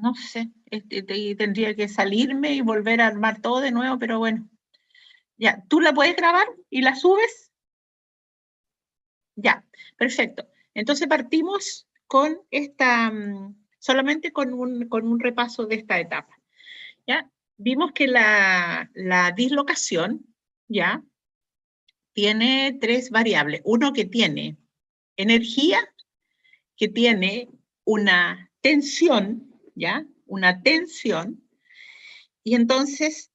No sé, tendría que salirme y volver a armar todo de nuevo, pero bueno. Ya, ¿tú la puedes grabar y la subes? Ya, perfecto. Entonces partimos con esta, solamente con un repaso de esta etapa. ¿Ya? Vimos que la dislocación, ¿ya? Tiene tres variables. Uno que tiene energía, que tiene una tensión, ¿ya? Una tensión, y entonces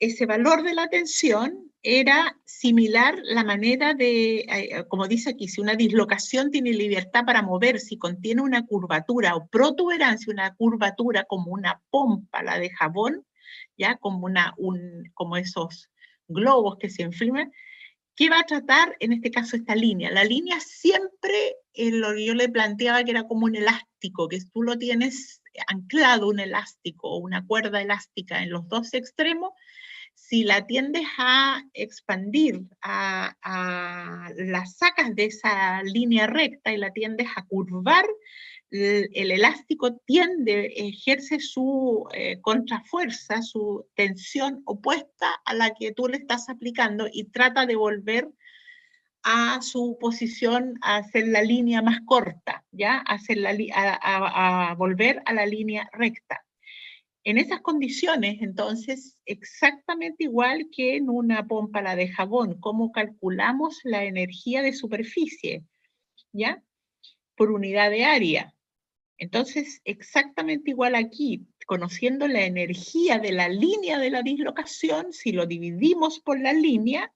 ese valor de la tensión era similar la manera de, como dice aquí, si una dislocación tiene libertad para mover, si contiene una curvatura o protuberancia, una curvatura como una pompa, la de jabón, ya como, como esos globos que se inflaman, ¿qué va a tratar en este caso esta línea? La línea siempre, lo que yo le planteaba que era como un elástico, que tú lo tienes anclado un elástico o una cuerda elástica en los dos extremos. Si la tiendes a expandir, la sacas de esa línea recta y la tiendes a curvar, el elástico ejerce su contrafuerza, su tensión opuesta a la que tú le estás aplicando y trata de volver a su posición, a hacer la línea más corta, ¿ya? A volver a la línea recta. En esas condiciones, entonces, exactamente igual que en una pompa de jabón, ¿cómo calculamos la energía de superficie? ¿Ya? Por unidad de área. Entonces, exactamente igual aquí, conociendo la energía de la línea de la dislocación, si lo dividimos por la línea,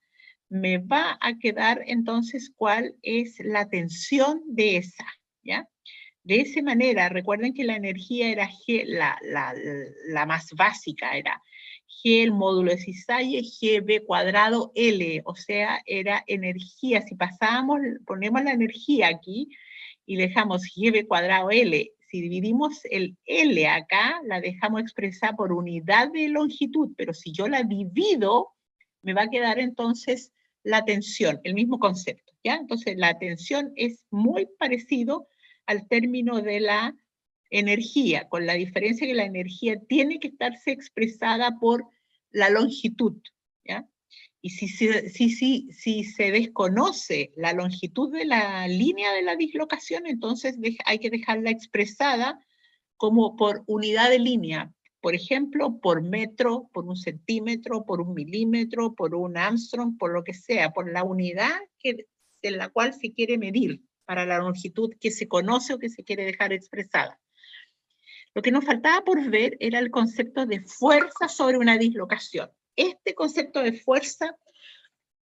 me va a quedar entonces cuál es la tensión de esa, ¿ya? De esa manera, recuerden que la energía era G, la más básica, era G el módulo de cisalle, GB cuadrado L, o sea, era energía. Si pasábamos, ponemos la energía aquí y dejamos GB cuadrado L, si dividimos el L acá, la dejamos expresada por unidad de longitud, pero si yo la divido, me va a quedar entonces la tensión, el mismo concepto, ¿ya? Entonces, la tensión es muy parecido al término de la energía, con la diferencia que la energía tiene que estarse expresada por la longitud, ¿ya? Y si se desconoce la longitud de la línea de la dislocación, entonces hay que dejarla expresada como por unidad de línea, por ejemplo, por metro, por un centímetro, por un milímetro, por un Armstrong, por lo que sea, por la unidad en la cual se quiere medir para la longitud que se conoce o que se quiere dejar expresada. Lo que nos faltaba por ver era el concepto de fuerza sobre una dislocación. Este concepto de fuerza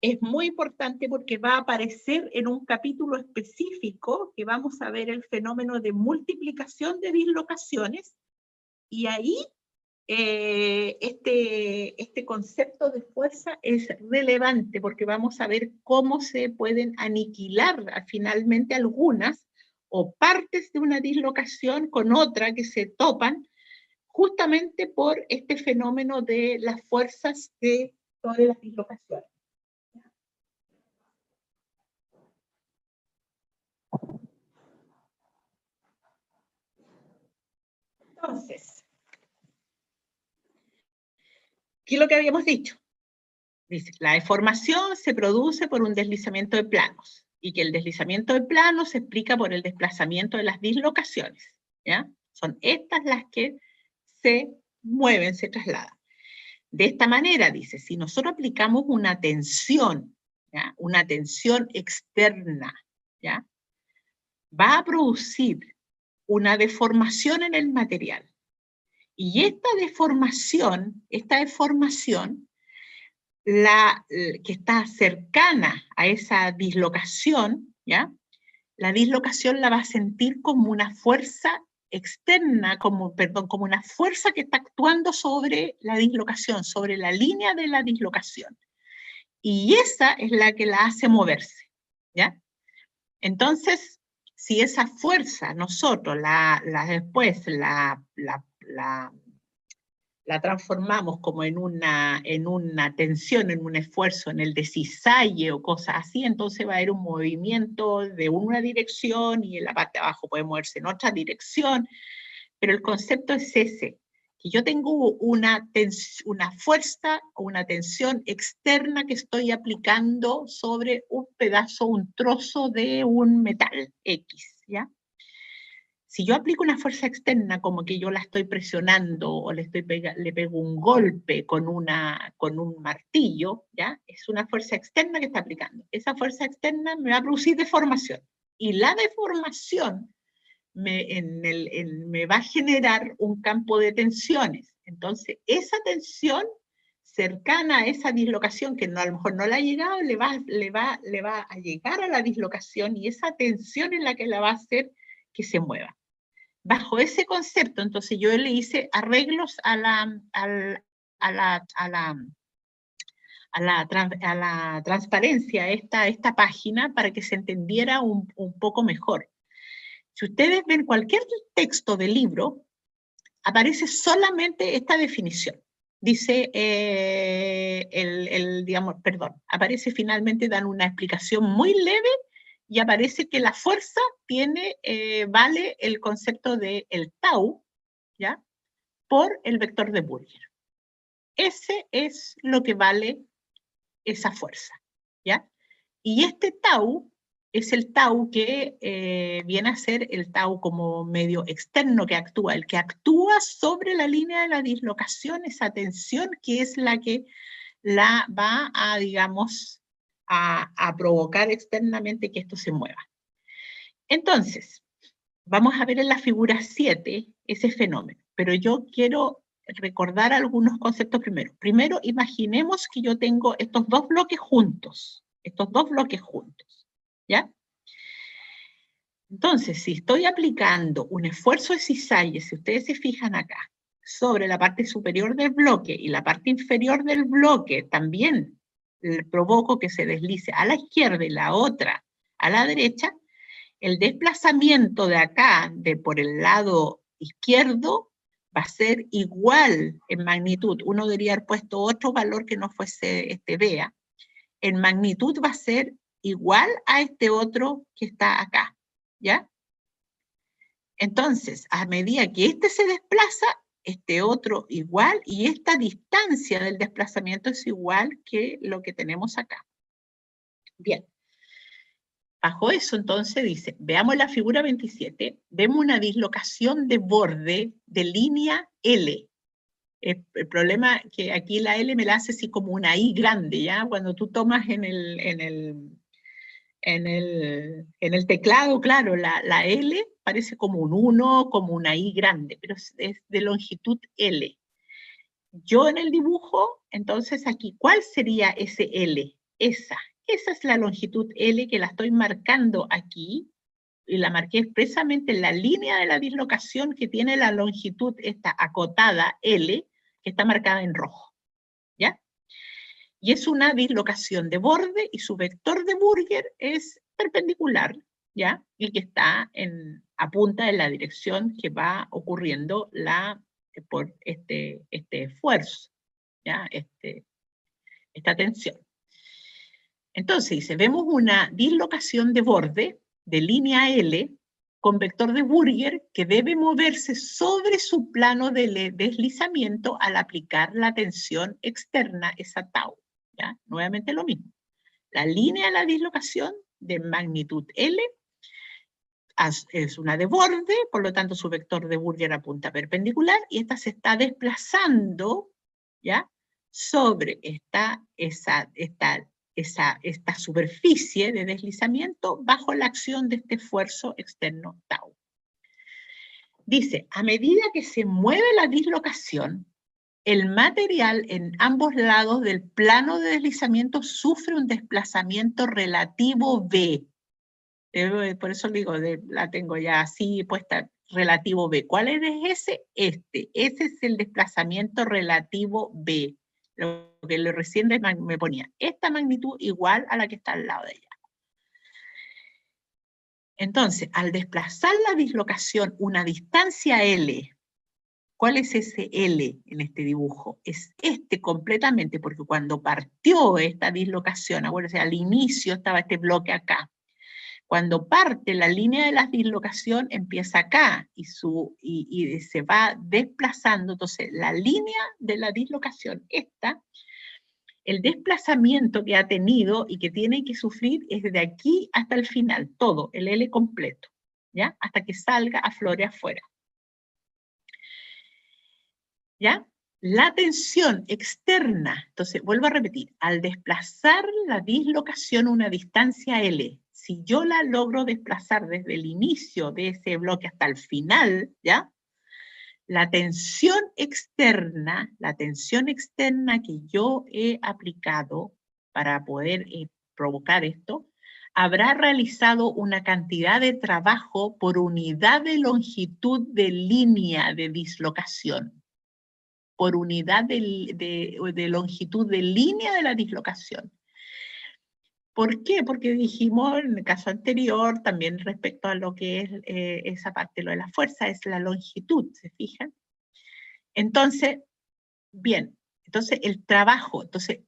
es muy importante porque va a aparecer en un capítulo específico que vamos a ver el fenómeno de multiplicación de dislocaciones, y ahí este concepto de fuerza es relevante porque vamos a ver cómo se pueden aniquilar finalmente algunas o partes de una dislocación con otra que se topan justamente por este fenómeno de las fuerzas de todas las dislocaciones. Entonces, ¿qué es lo que habíamos dicho? Dice, la deformación se produce por un deslizamiento de planos y que el deslizamiento de planos se explica por el desplazamiento de las dislocaciones, ¿ya? Son estas las que se mueven, se trasladan. De esta manera, dice, si nosotros aplicamos una tensión, ¿ya? Una tensión externa, ¿ya? Va a producir una deformación en el material. Y esta deformación que está cercana a esa dislocación, ¿ya? La dislocación la va a sentir como una fuerza externa, como una fuerza que está actuando sobre la dislocación, sobre la línea de la dislocación. Y esa es la que la hace moverse, ¿ya? Entonces, si esa fuerza nosotros después la transformamos como en una tensión, en un esfuerzo, en el de cisalle o cosas así, entonces va a haber un movimiento de una dirección y en la parte de abajo puede moverse en otra dirección, pero el concepto es ese, que yo tengo una fuerza o una tensión externa que estoy aplicando sobre un pedazo, un trozo de un metal X, ¿ya? Si yo aplico una fuerza externa, como que yo la estoy presionando o le pego un golpe con un martillo, ¿ya? Es una fuerza externa que está aplicando. Esa fuerza externa me va a producir deformación. Y la deformación me va a generar un campo de tensiones. Entonces, esa tensión cercana a esa dislocación, que no, a lo mejor no la ha llegado, le va a llegar a la dislocación, y esa tensión es la que la va a hacer que se mueva. Bajo ese concepto, entonces yo le hice arreglos a la transparencia, esta página, para que se entendiera un poco mejor. Si ustedes ven cualquier texto de libro, aparece solamente esta definición. Dice, aparece finalmente, dan una explicación muy leve, y aparece que la fuerza vale el concepto de el tau, ¿ya? Por el vector de Burger. Ese es lo que vale esa fuerza, ¿ya? Y este tau es el tau que viene a ser el tau como medio externo que actúa, el que actúa sobre la línea de la dislocación, esa tensión que es la que la va a, digamos, a provocar externamente que esto se mueva. Entonces, vamos a ver en la figura 7 ese fenómeno, pero yo quiero recordar algunos conceptos primero. Primero, imaginemos que yo tengo estos dos bloques juntos, ¿ya? Entonces, si estoy aplicando un esfuerzo de cisalle, si ustedes se fijan acá, sobre la parte superior del bloque y la parte inferior del bloque, también provoco que se deslice a la izquierda y la otra a la derecha, el desplazamiento de acá, por el lado izquierdo, va a ser igual en magnitud. Uno debería haber puesto otro valor que no fuese vea. En magnitud va a ser igual a este otro que está acá, ¿ya? Entonces, a medida que este se desplaza, este otro igual, y esta distancia del desplazamiento es igual que lo que tenemos acá. Bien. Bajo eso, entonces, dice, veamos la figura 27, vemos una dislocación de borde de línea L. El problema es que aquí la L me la hace así como una I grande, ¿ya? Cuando tú tomas en el teclado, claro, la L parece como un 1, como una I grande, pero es de longitud L. Yo en el dibujo, entonces aquí, ¿cuál sería ese L? Esa es la longitud L que la estoy marcando aquí, y la marqué expresamente en la línea de la dislocación que tiene la longitud esta acotada L, que está marcada en rojo, ¿ya? Y es una dislocación de borde, y su vector de Burger es perpendicular, ¿ya? Y que apunta en la dirección que va ocurriendo por este esfuerzo, ¿ya? Esta tensión. Entonces dice, vemos una dislocación de borde de línea L con vector de Burger que debe moverse sobre su plano de deslizamiento al aplicar la tensión externa, esa tau, ¿ya? Nuevamente lo mismo. La línea de la dislocación de magnitud L es una de borde, por lo tanto su vector de Burger apunta perpendicular, y esta se está desplazando, ¿ya? Sobre esta superficie de deslizamiento bajo la acción de este esfuerzo externo tau. Dice, a medida que se mueve la dislocación, el material en ambos lados del plano de deslizamiento sufre un desplazamiento relativo V. Por eso digo, la tengo ya así puesta, relativo V. ¿Cuál es ese? Ese es el desplazamiento relativo V. Lo que recién me ponía, esta magnitud igual a la que está al lado de ella. Entonces, al desplazar la dislocación una distancia L, ¿cuál es ese L en este dibujo? Es completamente, porque cuando partió esta dislocación, acuérdense, al inicio estaba este bloque acá. Cuando parte la línea de la dislocación empieza acá y se va desplazando. Entonces, la línea de la dislocación, el desplazamiento que ha tenido y que tiene que sufrir es desde aquí hasta el final, todo, el L completo, ¿ya? Hasta que salga, aflore afuera. ¿Ya? La tensión externa, entonces vuelvo a repetir, al desplazar la dislocación a una distancia L, si yo la logro desplazar desde el inicio de ese bloque hasta el final, ¿ya? La tensión externa que yo he aplicado para poder provocar esto, habrá realizado una cantidad de trabajo por unidad de longitud de línea de dislocación. Por unidad de longitud de línea de la dislocación. ¿Por qué? Porque dijimos en el caso anterior, también respecto a lo que es esa parte, lo de la fuerza, es la longitud, ¿se fijan? Entonces, bien, entonces el trabajo, entonces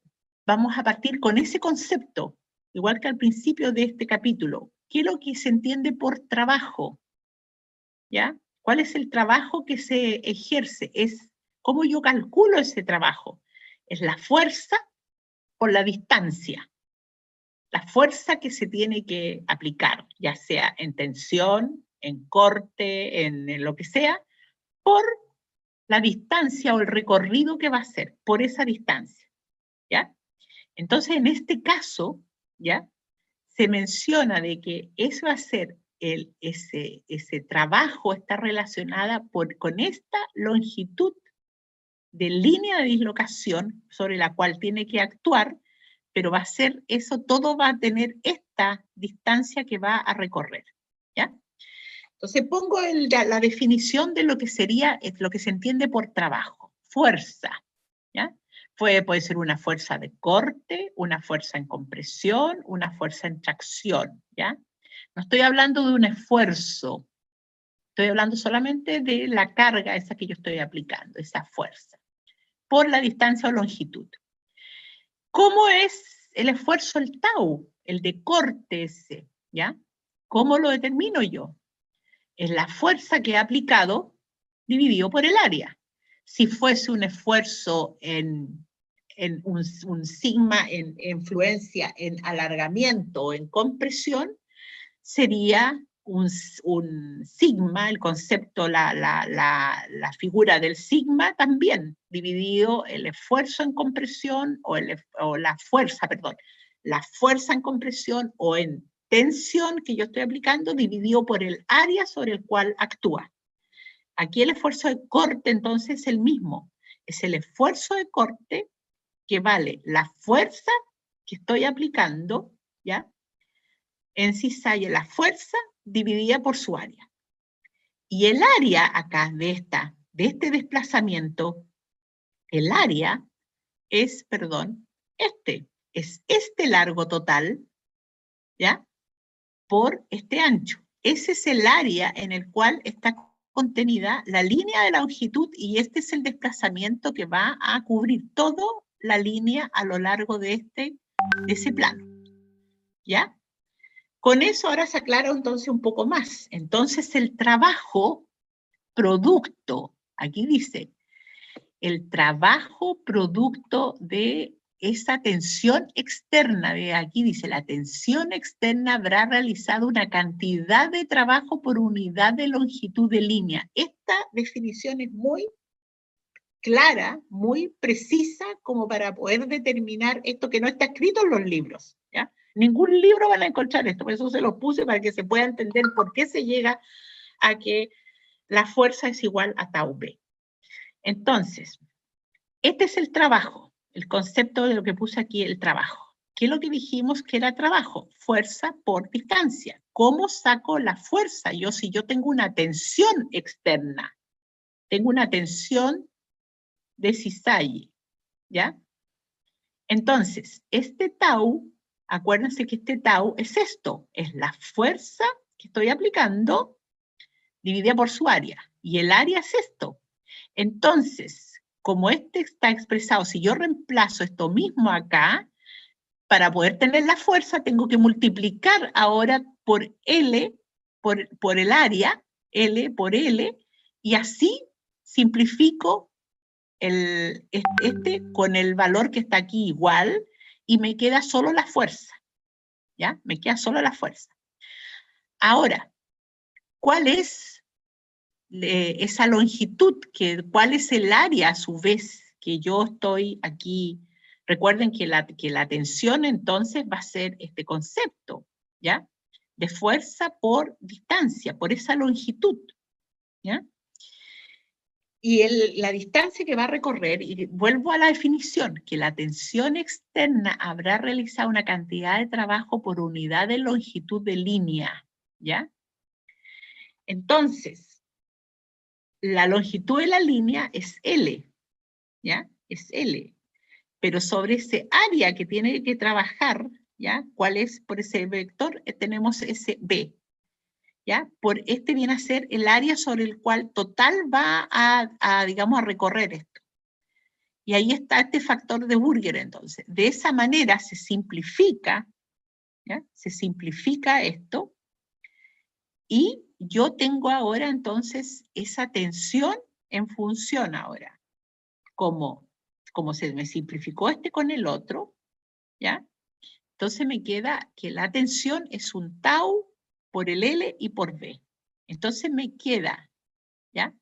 vamos a partir con ese concepto, igual que al principio de este capítulo. ¿Qué es lo que se entiende por trabajo? ¿Ya? ¿Cuál es el trabajo que se ejerce? Es ¿cómo yo calculo ese trabajo? Es la fuerza por la distancia. La fuerza que se tiene que aplicar, ya sea en tensión, en corte, en lo que sea, por la distancia o el recorrido que va a hacer, por esa distancia. ¿Ya? Entonces, en este caso, ¿ya? Se menciona de que eso va a ser ese trabajo está relacionada con esta longitud de línea de dislocación sobre la cual tiene que actuar, pero va a ser eso, todo va a tener esta distancia que va a recorrer, ¿ya? Entonces pongo la definición de lo que sería, lo que se entiende por trabajo, fuerza, ¿ya? Puede ser una fuerza de corte, una fuerza en compresión, una fuerza en tracción, ¿ya? No estoy hablando de un esfuerzo, estoy hablando solamente de la carga esa que yo estoy aplicando, esa fuerza, por la distancia o longitud. ¿Cómo es el esfuerzo, el tau, el de corte ese, ¿ya? ¿Cómo lo determino yo? Es la fuerza que he aplicado dividido por el área. Si fuese un esfuerzo en un sigma en influencia en alargamiento o en compresión, sería un sigma, el concepto, la figura del sigma también, dividido el esfuerzo en compresión o la fuerza en compresión o en tensión que yo estoy aplicando, dividido por el área sobre el cual actúa. Aquí el esfuerzo de corte entonces es el mismo, es el esfuerzo de corte que vale la fuerza que estoy aplicando, ¿ya? En cisalle la fuerza dividida por su área. Y el área acá de este desplazamiento, el área es, es este largo total, ¿ya? Por este ancho. Ese es el área en el cual está contenida la línea de longitud y este es el desplazamiento que va a cubrir toda la línea a lo largo de ese plano, ¿ya? Con eso ahora se aclara entonces un poco más. Entonces el trabajo producto, aquí dice, el trabajo producto de esa tensión externa, de aquí dice, la tensión externa habrá realizado una cantidad de trabajo por unidad de longitud de línea. Esta definición es muy clara, muy precisa, como para poder determinar esto que no está escrito en los libros, ¿ya? Ningún libro van a encontrar esto, por eso se los puse para que se pueda entender por qué se llega a que la fuerza es igual a tau B. Entonces, este es el trabajo, el concepto de lo que puse aquí, el trabajo. ¿Qué es lo que dijimos que era trabajo? Fuerza por distancia. ¿Cómo saco la fuerza? Si yo tengo una tensión externa, tengo una tensión de cisalle, ¿ya? Entonces, este tau, acuérdense que este tau es esto, es la fuerza que estoy aplicando dividida por su área. Y el área es esto. Entonces, como este está expresado, si yo reemplazo esto mismo acá, para poder tener la fuerza tengo que multiplicar ahora por L, por el área, L por L, y así simplifico este con el valor que está aquí igual, y me queda solo la fuerza, ¿ya? Me queda solo la fuerza. Ahora, ¿cuál es esa longitud? ¿Cuál es el área a su vez que yo estoy aquí? Recuerden que la tensión entonces va a ser este concepto, ¿ya? De fuerza por distancia, por esa longitud, ¿ya? Y la distancia que va a recorrer, y vuelvo a la definición, que la tensión externa habrá realizado una cantidad de trabajo por unidad de longitud de línea, ¿ya? Entonces, la longitud de la línea es L, ¿ya? Es L. Pero sobre ese área que tiene que trabajar, ¿ya? ¿Cuál es? Por ese vector tenemos ese B, ¿ya? Por este viene a ser el área sobre el cual total va digamos, a recorrer esto. Y ahí está este factor de Burger, entonces. De esa manera se simplifica, ¿ya? Se simplifica esto, y yo tengo ahora, entonces, esa tensión en función ahora. Como se me simplificó este con el otro, ¿ya? Entonces me queda que la tensión es un tau por el L y por B. Entonces me queda, ¿ya?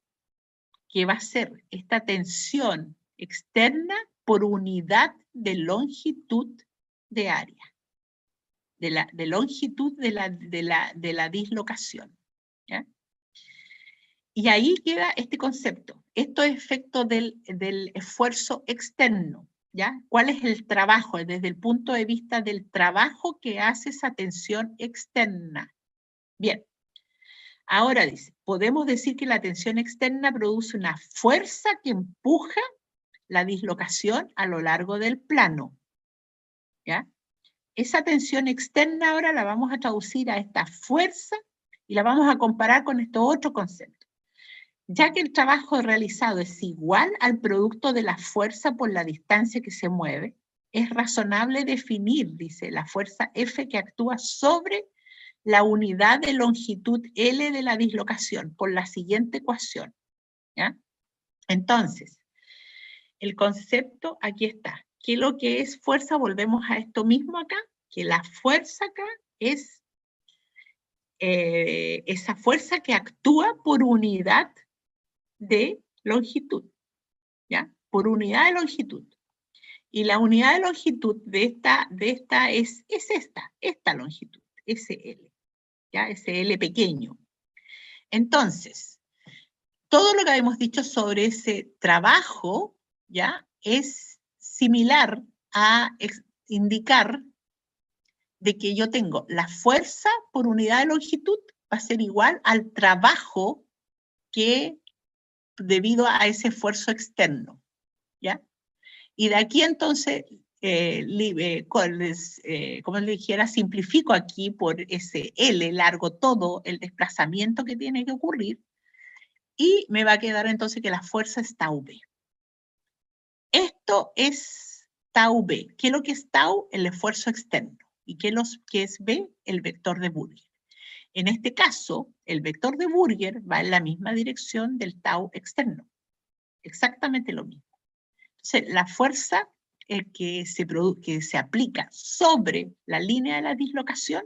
Que va a ser esta tensión externa por unidad de longitud de área, de longitud de la dislocación, ¿ya? Y ahí queda este concepto. Esto es efecto del esfuerzo externo, ¿ya? ¿Cuál es el trabajo? Desde el punto de vista del trabajo que hace esa tensión externa. Bien. Ahora dice, podemos decir que la tensión externa produce una fuerza que empuja la dislocación a lo largo del plano, ¿ya? Esa tensión externa ahora la vamos a traducir a esta fuerza y la vamos a comparar con estos otros conceptos. Ya que el trabajo realizado es igual al producto de la fuerza por la distancia que se mueve, es razonable definir, dice, la fuerza F que actúa sobre la unidad de longitud L de la dislocación por la siguiente ecuación, ¿ya? Entonces, el concepto aquí está. ¿Qué es lo que es fuerza? Volvemos a esto mismo acá, que la fuerza acá es esa fuerza que actúa por unidad de longitud, ¿ya? Por unidad de longitud. Y la unidad de longitud de esta es esta longitud, SL, ¿ya? SL pequeño. Entonces, todo lo que habíamos dicho sobre ese trabajo, ¿ya? Es similar a indicar de que yo tengo la fuerza por unidad de longitud va a ser igual al trabajo que debido a ese esfuerzo externo, ¿ya? Y de aquí entonces, como les dijera, simplifico aquí por ese L, largo todo el desplazamiento que tiene que ocurrir, y me va a quedar entonces que la fuerza es tau B. Esto es tau B. ¿Qué es lo que es tau? El esfuerzo externo. ¿Y qué es B? El vector de Burger. En este caso, el vector de Burger va en la misma dirección del tau externo. Exactamente lo mismo. Entonces, la fuerza que se aplica sobre la línea de la dislocación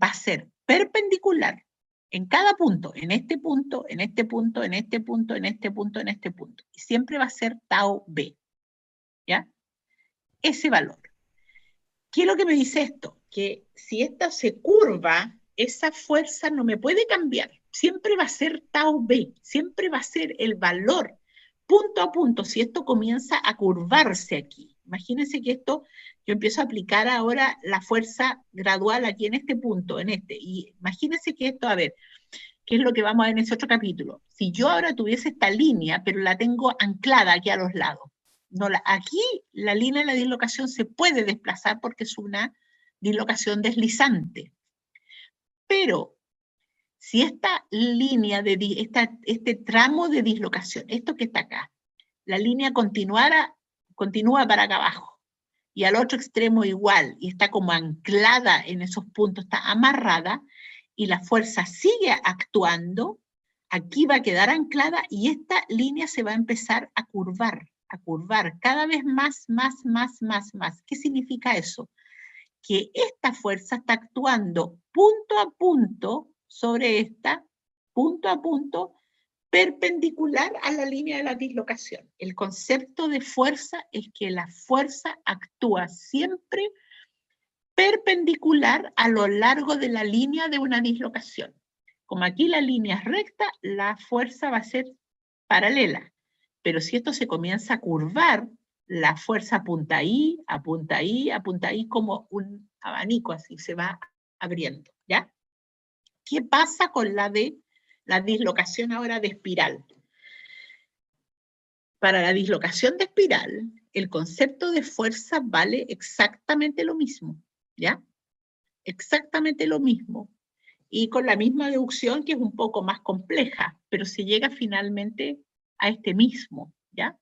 va a ser perpendicular en cada punto, en este punto, en este punto, en este punto, en este punto, en este punto. Y siempre va a ser tau B, ¿ya? Ese valor. ¿Qué es lo que me dice esto? Que si esta se curva, esa fuerza no me puede cambiar. Siempre va a ser tau B, siempre va a ser el valor punto a punto. Si esto comienza a curvarse aquí, imagínense que esto, yo empiezo a aplicar ahora la fuerza gradual aquí en este punto, en este, y imagínense que esto, a ver, ¿qué es lo que vamos a ver en ese otro capítulo? Si yo ahora tuviese esta línea, pero la tengo anclada aquí a los lados, no aquí la línea de la dislocación se puede desplazar porque es una dislocación deslizante. Pero si esta línea, este tramo de dislocación, esto que está acá, la línea continúa para acá abajo, y al otro extremo igual, y está como anclada en esos puntos, está amarrada, y la fuerza sigue actuando, aquí va a quedar anclada y esta línea se va a empezar a curvar cada vez más. ¿Qué significa eso? Que esta fuerza está actuando punto a punto sobre esta, punto a punto, perpendicular a la línea de la dislocación. El concepto de fuerza es que la fuerza actúa siempre perpendicular a lo largo de la línea de una dislocación. Como aquí la línea es recta, la fuerza va a ser paralela. Pero si esto se comienza a curvar, la fuerza apunta ahí, apunta ahí, apunta ahí, como un abanico, así se va abriendo, ¿ya? ¿Qué pasa con la dislocación ahora de espiral? Para la dislocación de espiral, el concepto de fuerza vale exactamente lo mismo, ¿ya? Exactamente lo mismo. Y con la misma deducción, que es un poco más compleja, pero se llega finalmente a este mismo, ¿ya?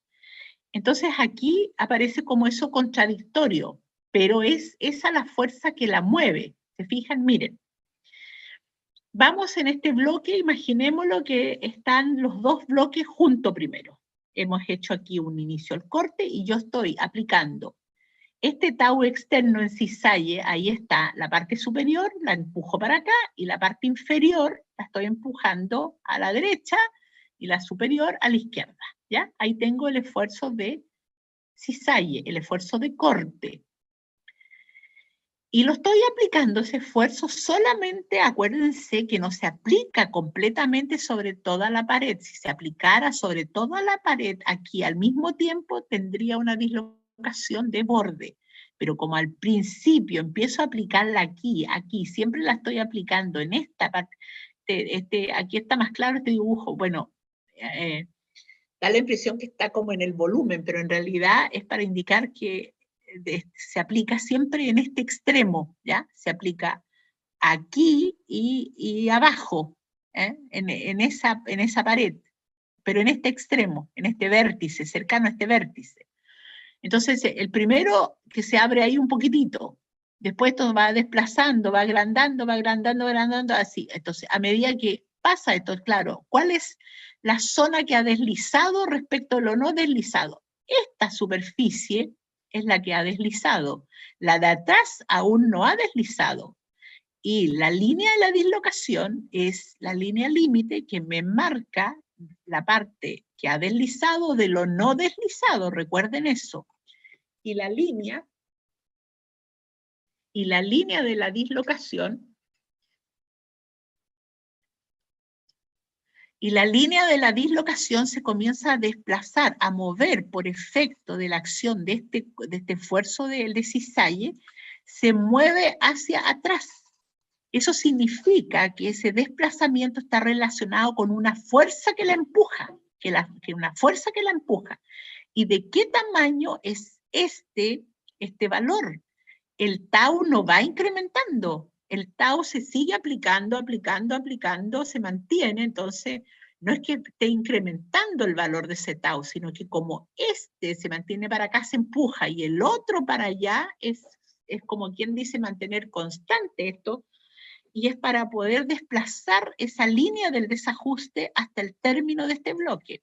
Entonces aquí aparece como eso contradictorio, pero es esa la fuerza que la mueve. ¿Se fijan? Miren. Vamos en este bloque, imaginémoslo que están los dos bloques juntos primero. Hemos hecho aquí un inicio al corte y yo estoy aplicando este tau externo en cisalle, ahí está la parte superior, la empujo para acá, y la parte inferior la estoy empujando a la derecha y la superior a la izquierda, ¿ya? Ahí tengo el esfuerzo de cisalle, el esfuerzo de corte. Y lo estoy aplicando ese esfuerzo solamente, acuérdense que no se aplica completamente sobre toda la pared. Si se aplicara sobre toda la pared aquí al mismo tiempo, tendría una dislocación de borde. Pero como al principio empiezo a aplicarla aquí, siempre la estoy aplicando en esta parte, aquí está más claro este dibujo. Bueno, da la impresión que está como en el volumen, pero en realidad es para indicar que se aplica siempre en este extremo, ¿ya? Se aplica aquí y abajo, en esa pared, pero en este extremo, en este vértice, cercano a este vértice. Entonces, el primero que se abre ahí un poquitito, después esto va desplazando, va agrandando, así. Entonces, a medida que pasa esto, claro, ¿cuál es la zona que ha deslizado respecto a lo no deslizado? Esta superficie es la que ha deslizado. La de atrás aún no ha deslizado. Y la línea de la dislocación es la línea límite que me marca la parte que ha deslizado de lo no deslizado, recuerden eso. Y la línea de la dislocación se comienza a desplazar, a mover por efecto de la acción de este esfuerzo de cisalle, se mueve hacia atrás. Eso significa que ese desplazamiento está relacionado con una fuerza que la empuja, una fuerza que la empuja. ¿Y de qué tamaño es este valor? El tau no va incrementando, el tau se sigue aplicando, se mantiene, entonces no es que esté incrementando el valor de ese tau, sino que como este se mantiene para acá, se empuja, y el otro para allá es como quien dice mantener constante esto, y es para poder desplazar esa línea del desajuste hasta el término de este bloque.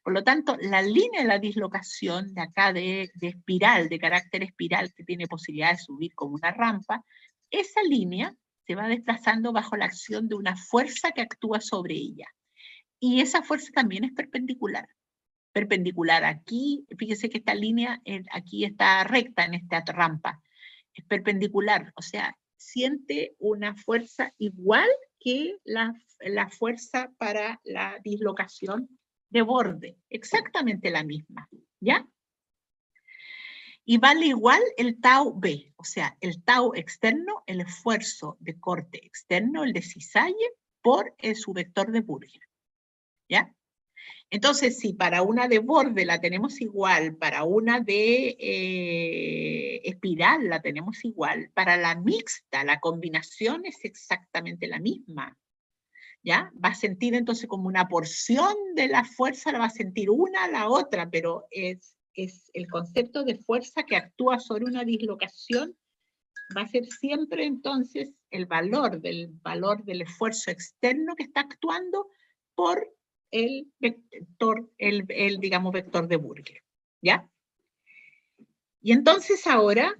Por lo tanto, la línea de la dislocación de acá de espiral, de carácter espiral, que tiene posibilidad de subir como una rampa, esa línea se va desplazando bajo la acción de una fuerza que actúa sobre ella. Y esa fuerza también es perpendicular. Perpendicular aquí, fíjese que esta línea aquí está recta en esta rampa. Es perpendicular, o sea, siente una fuerza igual que la fuerza para la dislocación de borde, exactamente la misma, ¿ya? Y vale igual el tau B, o sea, el tau externo, el esfuerzo de corte externo, el de cisalle, por su vector de Burger, ¿ya? Entonces, si para una de borde la tenemos igual, para una de espiral la tenemos igual, para la mixta la combinación es exactamente la misma, ¿ya? Va a sentir entonces como una porción de la fuerza, la va a sentir una a la otra, pero es es el concepto de fuerza que actúa sobre una dislocación, va a ser siempre entonces el valor del esfuerzo externo que está actuando por el vector, digamos, vector de Burger, ¿ya? Y entonces ahora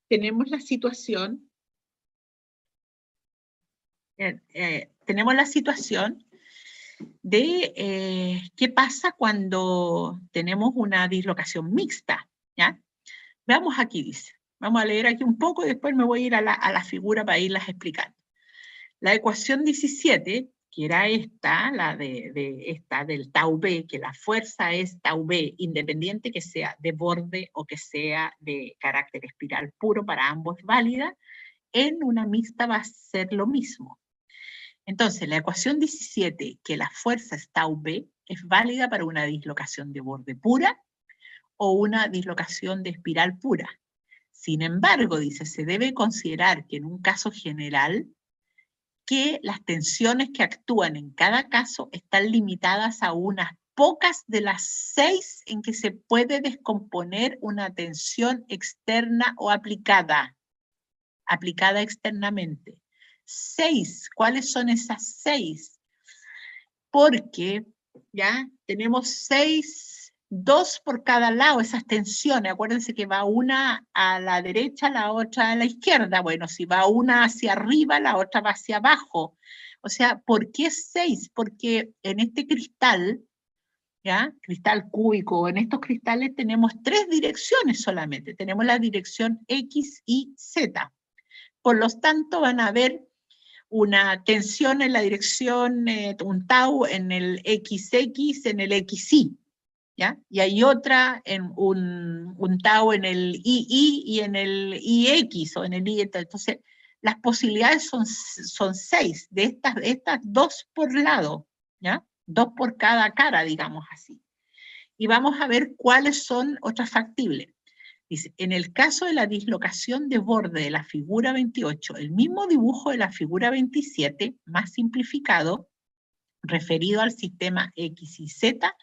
tenemos la situación, de qué pasa cuando tenemos una dislocación mixta, ¿ya? Veamos aquí, dice. Vamos a leer aquí un poco y después me voy a ir a la figura para irlas explicando. La ecuación 17, que era esta, la del tau B, que la fuerza es tau B, independiente que sea de borde o que sea de carácter espiral puro, para ambos válida, en una mixta va a ser lo mismo. Entonces, la ecuación 17, que la fuerza es tau B, es válida para una dislocación de borde pura o una dislocación de espiral pura. Sin embargo, dice, se debe considerar que en un caso general, que las tensiones que actúan en cada caso están limitadas a unas pocas de las 6 en que se puede descomponer una tensión externa o aplicada externamente. 6, ¿cuáles son esas 6? Porque ya tenemos 6, 2 por cada lado, esas tensiones. Acuérdense que va una a la derecha, la otra a la izquierda. Bueno, si va una hacia arriba, la otra va hacia abajo. O sea, ¿por qué 6? Porque en este cristal, ¿ya? Cristal cúbico, en estos cristales tenemos 3 direcciones solamente. Tenemos la dirección X y Z. Por lo tanto, van a haber una tensión en la dirección, un tau en el XX, en el XY, ¿ya? Y hay otra, en un tau en el II y en el IX, o en el I. Entonces, las posibilidades son 6, de estas 2 por lado, ¿ya? 2 por cada cara, digamos así. Y vamos a ver cuáles son otras factibles. Dice, en el caso de la dislocación de borde de la figura 28, el mismo dibujo de la figura 27, más simplificado, referido al sistema X y Z,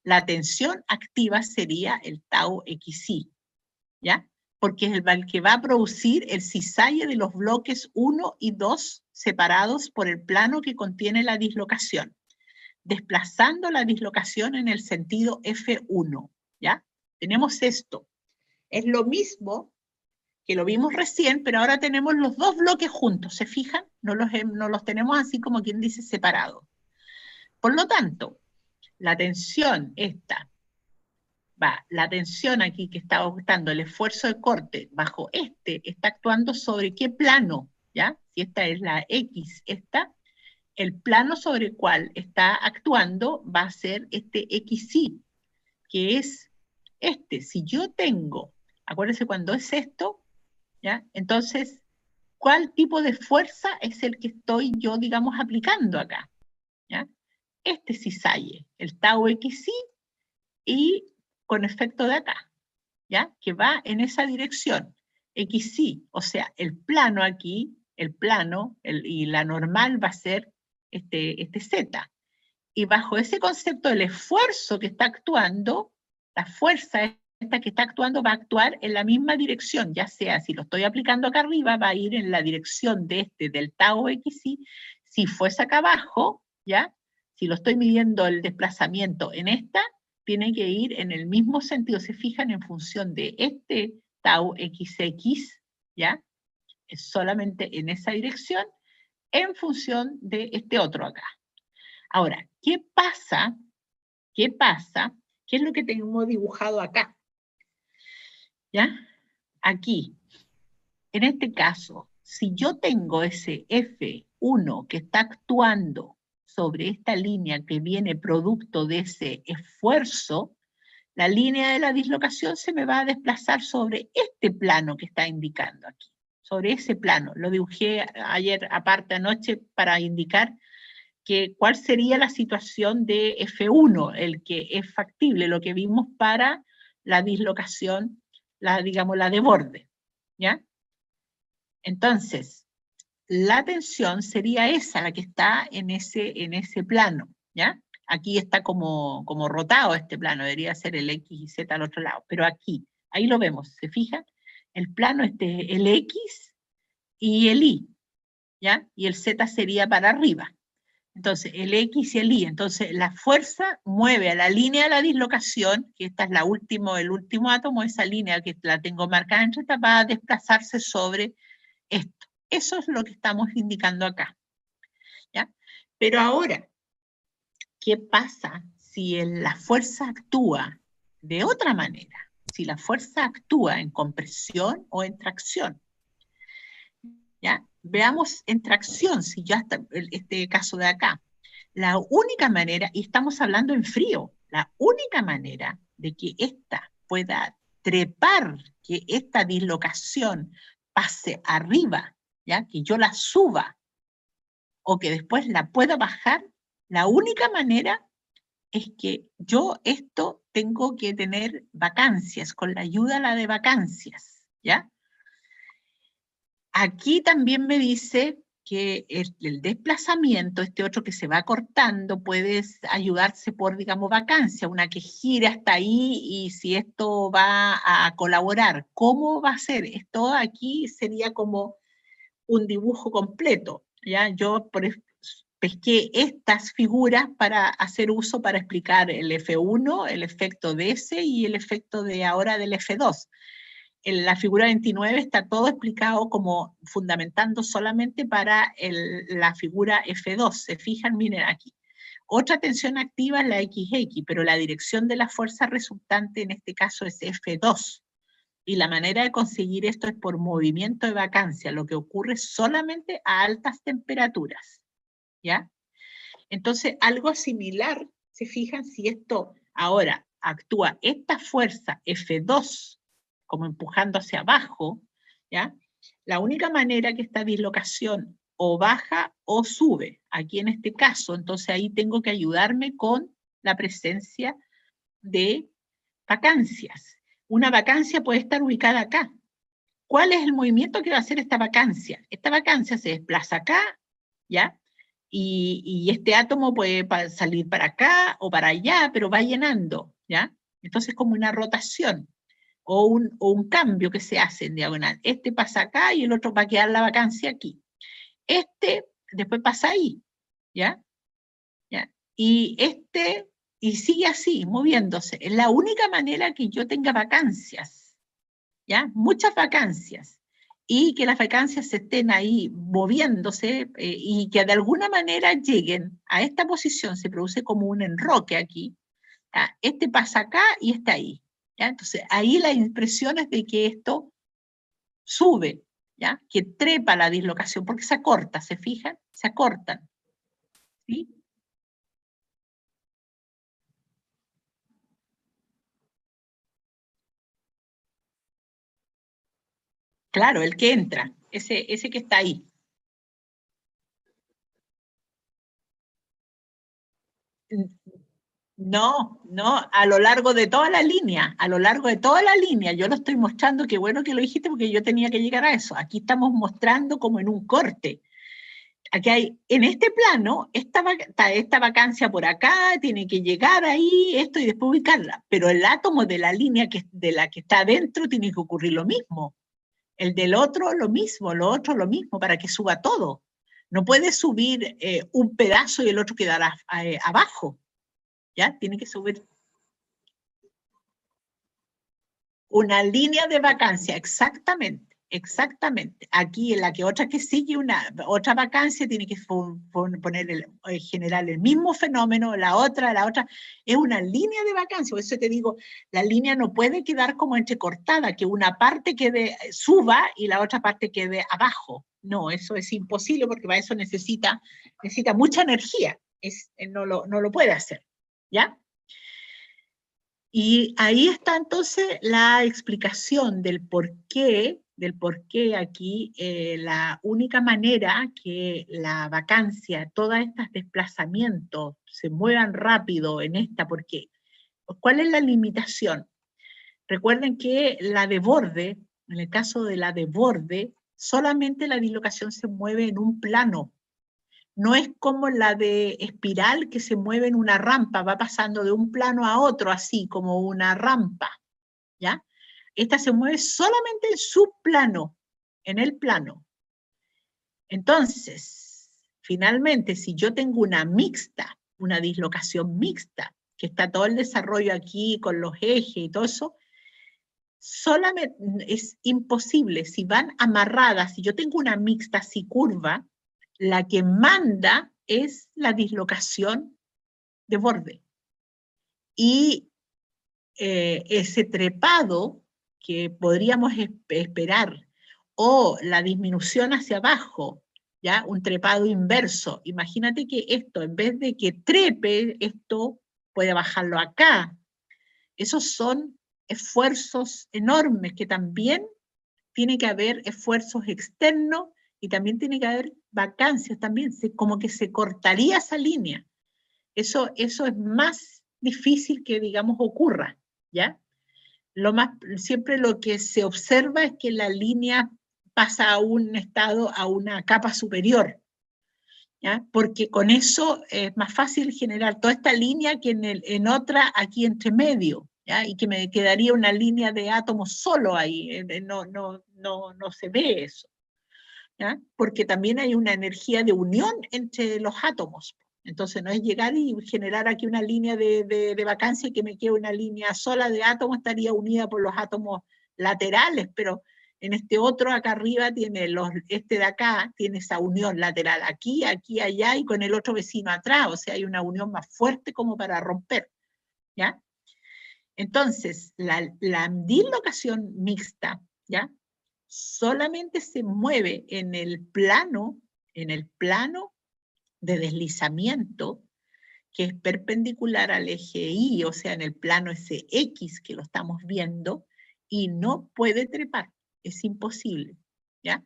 la tensión activa sería el tau XY, ¿ya? Porque es el que va a producir el cisalle de los bloques 1 y 2 separados por el plano que contiene la dislocación, desplazando la dislocación en el sentido F1, ¿ya? Tenemos esto. Es lo mismo que lo vimos recién, pero ahora tenemos los dos bloques juntos, ¿se fijan? No los tenemos así como quien dice separados. Por lo tanto, la tensión esta, la tensión aquí que está ajustando el esfuerzo de corte bajo está actuando sobre qué plano, ¿ya? Si esta es la X, el plano sobre el cual está actuando va a ser este XY, que es Si yo tengo, acuérdense cuando es esto, ¿ya? Entonces, ¿cuál tipo de fuerza es el que estoy yo, digamos, aplicando acá? ¿Ya? Este cisalle, el tau XY, y con efecto de acá, ¿ya? Que va en esa dirección, XY, o sea, el plano aquí, y la normal va a ser este Z. Y bajo ese concepto, el esfuerzo que está actuando, la fuerza esta que está actuando va a actuar en la misma dirección, ya sea si lo estoy aplicando acá arriba, va a ir en la dirección del tau XY, si fuese acá abajo, ¿ya? Si lo estoy midiendo el desplazamiento en esta, tiene que ir en el mismo sentido, se fijan en función de este tau XX, ¿ya? Es solamente en esa dirección, en función de este otro acá. Ahora, ¿qué pasa? ¿Qué es lo que tengo dibujado acá? ¿Ya? Aquí, en este caso, si yo tengo ese F1 que está actuando sobre esta línea que viene producto de ese esfuerzo, la línea de la dislocación se me va a desplazar sobre este plano que está indicando aquí, sobre ese plano. Lo dibujé ayer aparte anoche para indicar cuál sería la situación de F1, el que es factible, lo que vimos para la dislocación, digamos, la de borde, ¿ya? Entonces, la tensión sería esa, la que está en ese plano, ¿ya? Aquí está como rotado este plano, debería ser el X y Z al otro lado, pero aquí, ahí lo vemos, ¿se fijan? El plano el X y el Y, ¿ya? Y el Z sería para arriba. Entonces, el X y el Y. Entonces, la fuerza mueve a la línea de la dislocación, que esta es el último átomo, esa línea que la tengo marcada entre esta, va a desplazarse sobre esto. Eso es lo que estamos indicando acá, ¿ya? Pero ahora, ¿qué pasa si la fuerza actúa de otra manera? Si la fuerza actúa en compresión o en tracción, ¿ya? Veamos en tracción, si ya está este caso de acá. La única manera, y estamos hablando en frío, la única manera de que esta pueda trepar, que esta dislocación pase arriba, ¿ya? Que yo la suba o que después la pueda bajar, la única manera es que yo esto tengo que tener vacancias, con la ayuda de vacancias, ¿ya? Aquí también me dice que el desplazamiento, este otro que se va cortando, puede ayudarse por, digamos, vacancia, una que gire hasta ahí y si esto va a colaborar. ¿Cómo va a ser? Esto aquí sería como un dibujo completo, ¿ya? Yo pesqué estas figuras para hacer uso para explicar el F1, el efecto de ese y el efecto de ahora del F2. En la figura 29 está todo explicado como fundamentando solamente para la figura F2. Se fijan, miren aquí. Otra tensión activa es la XX, pero la dirección de la fuerza resultante en este caso es F2. Y la manera de conseguir esto es por movimiento de vacancia, lo que ocurre solamente a altas temperaturas, ¿ya? Entonces, algo similar, se fijan, si esto ahora actúa esta fuerza F2 como empujando hacia abajo, ¿ya? La única manera que esta dislocación o baja o sube, aquí en este caso, entonces ahí tengo que ayudarme con la presencia de vacancias. Una vacancia puede estar ubicada acá. ¿Cuál es el movimiento que va a hacer esta vacancia? Esta vacancia se desplaza acá, ¿ya? Y este átomo puede salir para acá o para allá, pero va llenando, ¿ya? Entonces como una rotación o un cambio que se hace en diagonal. Este pasa acá y el otro va a quedar la vacancia aquí. Este después pasa ahí, ¿ya? ¿Ya? Y sigue así, moviéndose. Es la única manera que yo tenga vacancias, ¿ya? Muchas vacancias. Y que las vacancias estén ahí moviéndose y que de alguna manera lleguen a esta posición. Se produce como un enroque aquí. ¿Ya? Este pasa acá y está ahí. ¿Ya? Entonces, ahí la impresión es de que esto sube, ¿ya? Que trepa la dislocación, porque se acorta, ¿se fijan? Se acortan. ¿Sí? Claro, el que entra, ese que está ahí. No, no, a lo largo de toda la línea, a lo largo de toda la línea, yo lo estoy mostrando, qué bueno que lo dijiste porque yo tenía que llegar a eso. Aquí estamos mostrando como en un corte. Aquí hay, en este plano, esta vacancia por acá, tiene que llegar ahí, esto y después ubicarla. Pero el átomo de la línea de la que está adentro tiene que ocurrir lo mismo. El del otro lo mismo, lo otro lo mismo, para que suba todo. No puede subir un pedazo y el otro quedará abajo. ¿Ya? Tiene que subir una línea de vacancia, exactamente, exactamente. Aquí en la que otra que sigue otra vacancia tiene que poner generar el mismo fenómeno, la otra, es una línea de vacancia. Por eso te digo, la línea no puede quedar como entrecortada, que una parte quede suba y la otra parte quede abajo. No, eso es imposible porque para eso necesita mucha energía. No lo puede hacer, ¿ya? Y ahí está entonces la explicación del por qué aquí la única manera que la vacancia, todos estos desplazamientos se muevan rápido en esta, porque ¿cuál es la limitación? Recuerden que la de borde, en el caso de la de borde, solamente la dislocación se mueve en un plano, No es como la de espiral que se mueve en una rampa, va pasando de un plano a otro, así como una rampa, ¿ya? Esta se mueve solamente en su plano, en el plano. Entonces, finalmente, si yo tengo una mixta, una dislocación mixta, que está todo el desarrollo aquí con los ejes y todo eso, solamente es imposible, si van amarradas, si yo tengo una mixta así curva, la que manda es la dislocación de borde. Y ese trepado que podríamos esperar, o la disminución hacia abajo, ¿ya? Un trepado inverso. Imagínate que esto, en vez de que trepe, esto puede bajarlo acá. Esos son esfuerzos enormes que también tiene que haber esfuerzos externos y también tiene que haber vacancias también, como que se cortaría esa línea. Eso es más difícil que, digamos, ocurra, ¿ya? Siempre lo que se observa es que la línea pasa a un estado, a una capa superior, ¿ya? Porque con eso es más fácil generar toda esta línea que en otra aquí entre medio, ¿ya? Y que me quedaría una línea de átomos solo ahí, no se ve eso, ¿ya? Porque también hay una energía de unión entre los átomos. Entonces no es llegar y generar aquí una línea de vacancia y que me quede una línea sola de átomos, estaría unida por los átomos laterales, pero en este otro acá arriba tiene este de acá tiene esa unión lateral aquí, aquí, allá y con el otro vecino atrás, o sea, hay una unión más fuerte como para romper, ¿ya? Entonces, la dislocación mixta, ¿ya? Solamente se mueve en el plano de deslizamiento que es perpendicular al eje Y, o sea, en el plano ese X que lo estamos viendo, y no puede trepar, es imposible, ¿ya?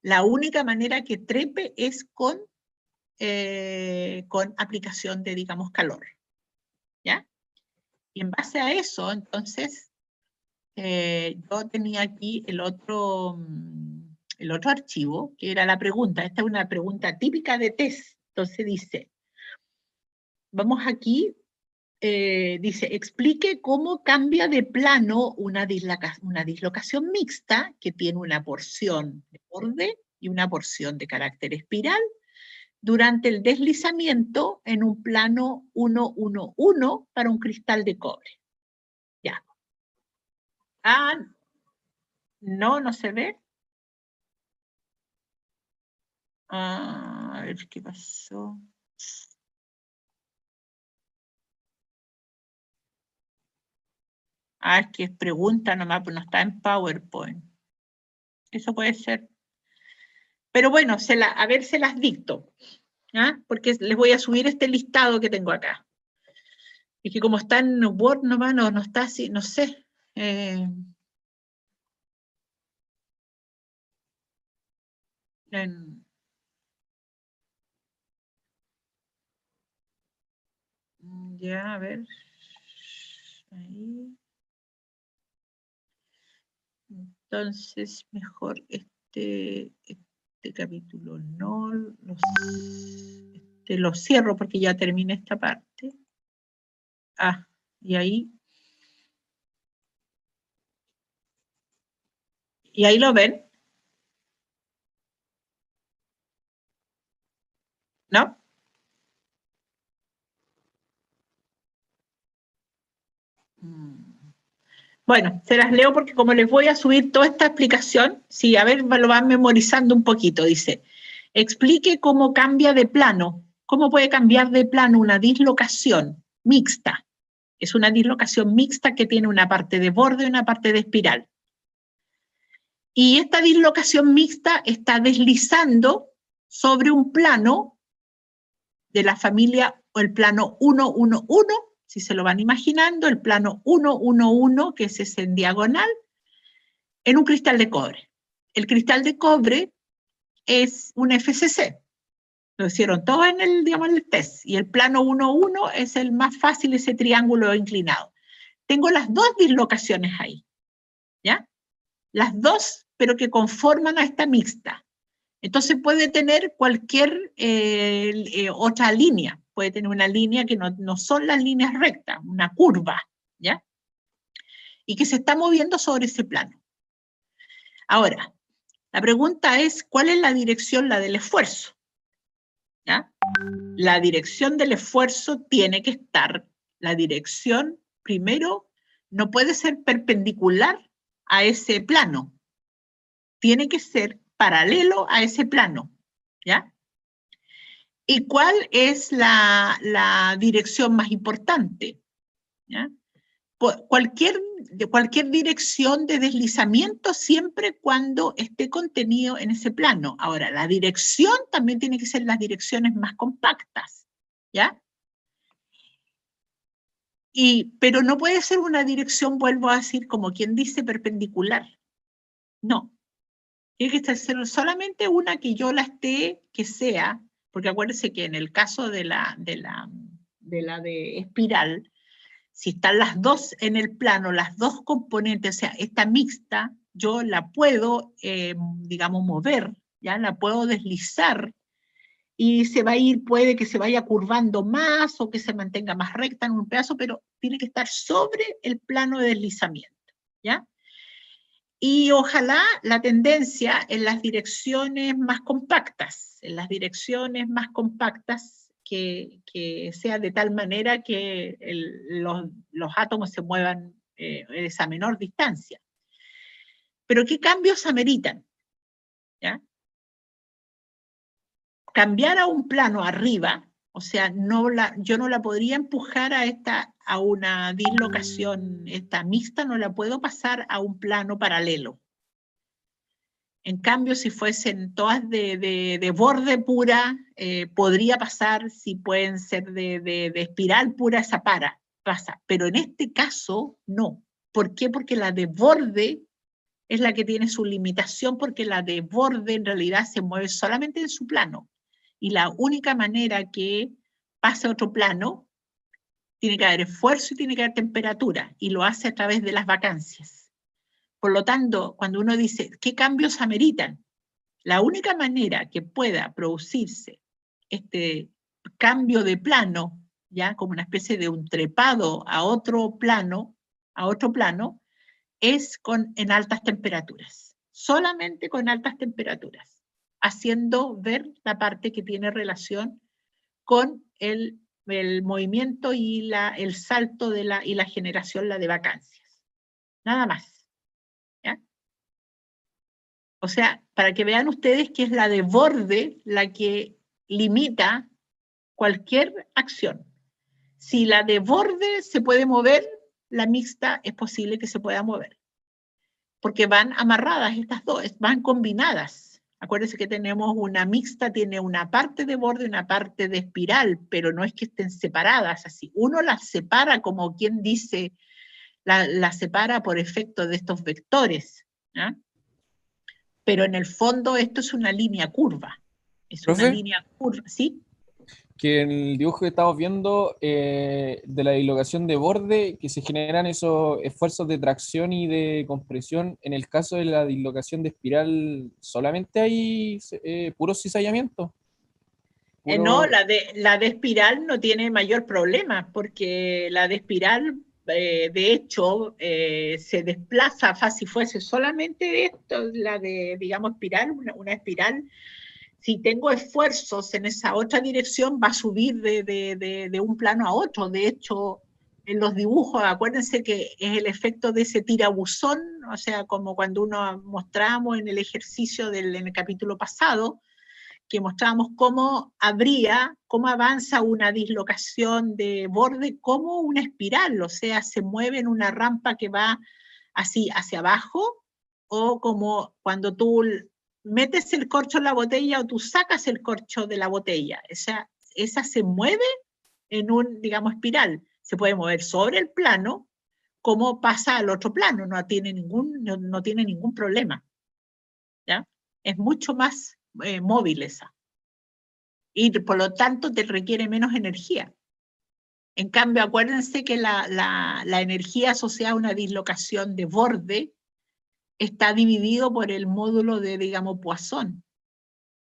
La única manera que trepe es con aplicación de, digamos, calor, ¿ya? Y en base a eso, entonces, yo tenía aquí el otro archivo, que era la pregunta. Esta es una pregunta típica de test. Entonces dice, vamos aquí, dice, explique cómo cambia de plano una dislocación mixta que tiene una porción de borde y una porción de carácter espiral durante el deslizamiento en un plano 1-1-1 para un cristal de cobre. Ya. Ah, no se ve. A ver qué pasó. Es que es pregunta nomás, pues no está en PowerPoint. Eso puede ser. Pero bueno, a ver, se las dicto. ¿Ah? Porque les voy a subir este listado que tengo acá. Y que como está en Word nomás, no está así, no sé. Ya, a ver. Ahí. Entonces, mejor este capítulo no, lo cierro porque ya terminé esta parte. Y ahí. ¿Y ahí lo ven? ¿No? Bueno, se las leo porque como les voy a subir toda esta explicación, sí, a ver, lo van memorizando un poquito, dice, explique cómo cambia de plano, cómo puede cambiar de plano una dislocación mixta. Es una dislocación mixta que tiene una parte de borde y una parte de espiral. Y esta dislocación mixta está deslizando sobre un plano de la familia o el plano 1-1-1, si se lo van imaginando, el plano 1-1-1, que es en diagonal, en un cristal de cobre. El cristal de cobre es un FCC. Lo hicieron todo en el, digamos, en el test. Y el plano 1-1 es el más fácil, ese triángulo inclinado. Tengo las dos dislocaciones ahí, ¿ya? Las dos, pero que conforman a esta mixta. Entonces puede tener cualquier otra línea, puede tener una línea que no son las líneas rectas, una curva, ¿ya? Y que se está moviendo sobre ese plano. Ahora, la pregunta es, ¿cuál es la dirección, la del esfuerzo? ¿Ya? La dirección del esfuerzo tiene que estar, la dirección, primero, no puede ser perpendicular a ese plano, tiene que ser paralelo a ese plano, ¿ya? ¿Y cuál es la dirección más importante? ¿Ya? Cualquier dirección de deslizamiento siempre cuando esté contenido en ese plano. Ahora, la dirección también tiene que ser las direcciones más compactas, ¿ya? Pero no puede ser una dirección, vuelvo a decir, como quien dice, perpendicular. No. Tiene que ser solamente una que yo la esté, que sea, porque acuérdense que en el caso de la de espiral, si están las dos en el plano, las dos componentes, o sea, esta mixta, yo la puedo, digamos, mover, ¿ya? La puedo deslizar y se va a ir, puede que se vaya curvando más o que se mantenga más recta en un pedazo, pero tiene que estar sobre el plano de deslizamiento, ¿ya? Y ojalá la tendencia en las direcciones más compactas, que sea de tal manera que los átomos se muevan en esa menor distancia. Pero ¿qué cambios ameritan? ¿Ya? Cambiar a un plano arriba, o sea, yo no la podría empujar a una dislocación, esta mixta, no la puedo pasar a un plano paralelo. En cambio, si fuesen todas de borde pura, podría pasar, si pueden ser de espiral pura, esa pasa. Pero en este caso, no. ¿Por qué? Porque la de borde es la que tiene su limitación, porque la de borde en realidad se mueve solamente en su plano. Y la única manera que pase a otro plano, tiene que haber esfuerzo y tiene que haber temperatura, y lo hace a través de las vacancias. Por lo tanto, cuando uno dice, ¿qué cambios ameritan? La única manera que pueda producirse este cambio de plano, ya como una especie de un trepado a otro plano, es en altas temperaturas, solamente con altas temperaturas, haciendo ver la parte que tiene relación con el movimiento y el salto y la generación, la de vacancias. Nada más. ¿Ya? O sea, para que vean ustedes que es la de borde la que limita cualquier acción. Si la de borde se puede mover, la mixta es posible que se pueda mover. Porque van amarradas estas dos, van combinadas. Acuérdense que tenemos una mixta, tiene una parte de borde y una parte de espiral, pero no es que estén separadas así. Uno las separa, como quien dice, la separa por efecto de estos vectores, ¿no? Pero en el fondo esto es una línea curva. Es una Profe, línea curva, ¿sí? que en el dibujo que estamos viendo de la dislocación de borde, que se generan esos esfuerzos de tracción y de compresión, en el caso de la dislocación de espiral, ¿solamente hay puro cizallamiento? No, Puro... la de espiral no tiene mayor problema, porque la de espiral, de hecho, se desplaza, si fuese solamente esto, la de, digamos, espiral, una espiral, si tengo esfuerzos en esa otra dirección, va a subir de un plano a otro. De hecho, en los dibujos, acuérdense que es el efecto de ese tirabuzón, o sea, como cuando uno mostramos en el ejercicio en el capítulo pasado, que mostrábamos cómo avanza una dislocación de borde como una espiral, o sea, se mueve en una rampa que va así hacia abajo, o como cuando tú metes el corcho en la botella o tú sacas el corcho de la botella. Esa se mueve en un, digamos, espiral. Se puede mover sobre el plano, como pasa al otro plano, no tiene ningún problema. ¿Ya? Es mucho más móvil esa. Y por lo tanto te requiere menos energía. En cambio, acuérdense que la energía asociada a una dislocación de borde está dividido por el módulo de, digamos, Poisson.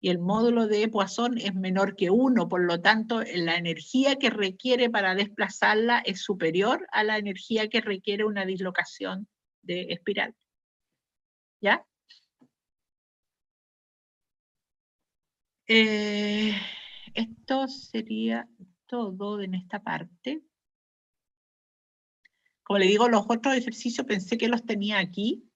y el módulo de Poisson es menor que 1, por lo tanto, la energía que requiere para desplazarla es superior a la energía que requiere una dislocación de espiral. ¿Ya? Esto sería todo en esta parte. Como le digo, los otros ejercicios pensé que los tenía aquí,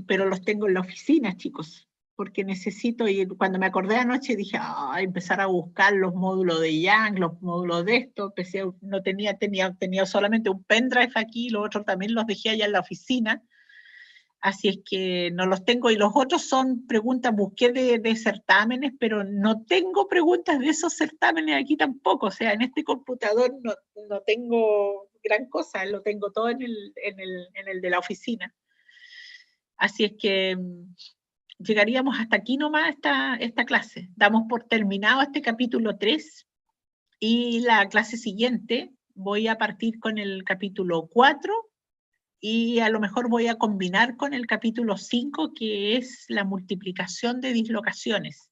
pero los tengo en la oficina, chicos, porque necesito, y cuando me acordé anoche dije, empezar a buscar los módulos de Young, los módulos de esto, no tenía solamente un pendrive aquí, los otros también los dejé allá en la oficina, así es que no los tengo, y los otros son preguntas, busqué de certámenes, pero no tengo preguntas de esos certámenes aquí tampoco, o sea, en este computador no tengo gran cosa, lo tengo todo en el de la oficina. Así es que llegaríamos hasta aquí nomás esta clase. Damos por terminado este capítulo 3 y la clase siguiente voy a partir con el capítulo 4 y a lo mejor voy a combinar con el capítulo 5, que es la multiplicación de dislocaciones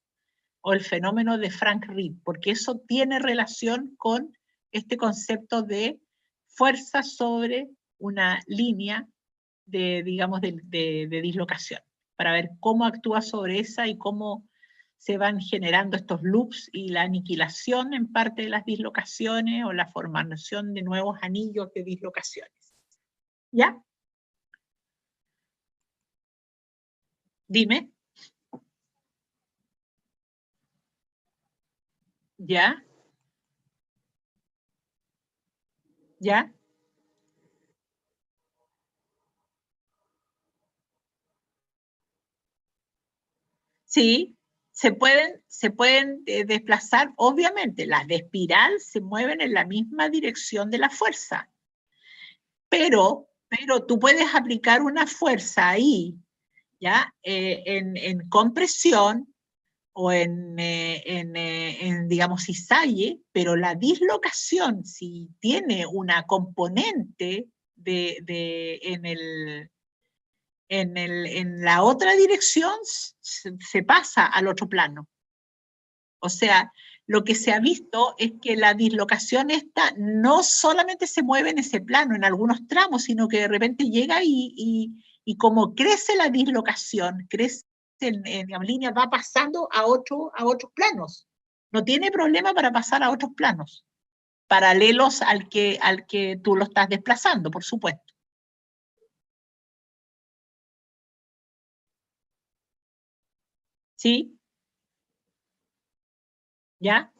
o el fenómeno de Frank Reed, porque eso tiene relación con este concepto de fuerza sobre una línea digamos, de dislocación, para ver cómo actúa sobre esa y cómo se van generando estos loops y la aniquilación en parte de las dislocaciones o la formación de nuevos anillos de dislocaciones. ¿Ya? Dime. ¿Ya? ¿Ya? Sí, se pueden desplazar, obviamente, las de espiral se mueven en la misma dirección de la fuerza, pero tú puedes aplicar una fuerza ahí, ¿ya? En compresión o digamos, cisalle, pero la dislocación, si tiene una componente en la otra dirección, se pasa al otro plano. O sea, lo que se ha visto es que la dislocación esta no solamente se mueve en ese plano, en algunos tramos, sino que de repente llega y como crece la dislocación, crece digamos, línea, va pasando a otros planos. No tiene problema para pasar a otros planos, paralelos al que tú lo estás desplazando, por supuesto. ¿Sí? ¿Ya?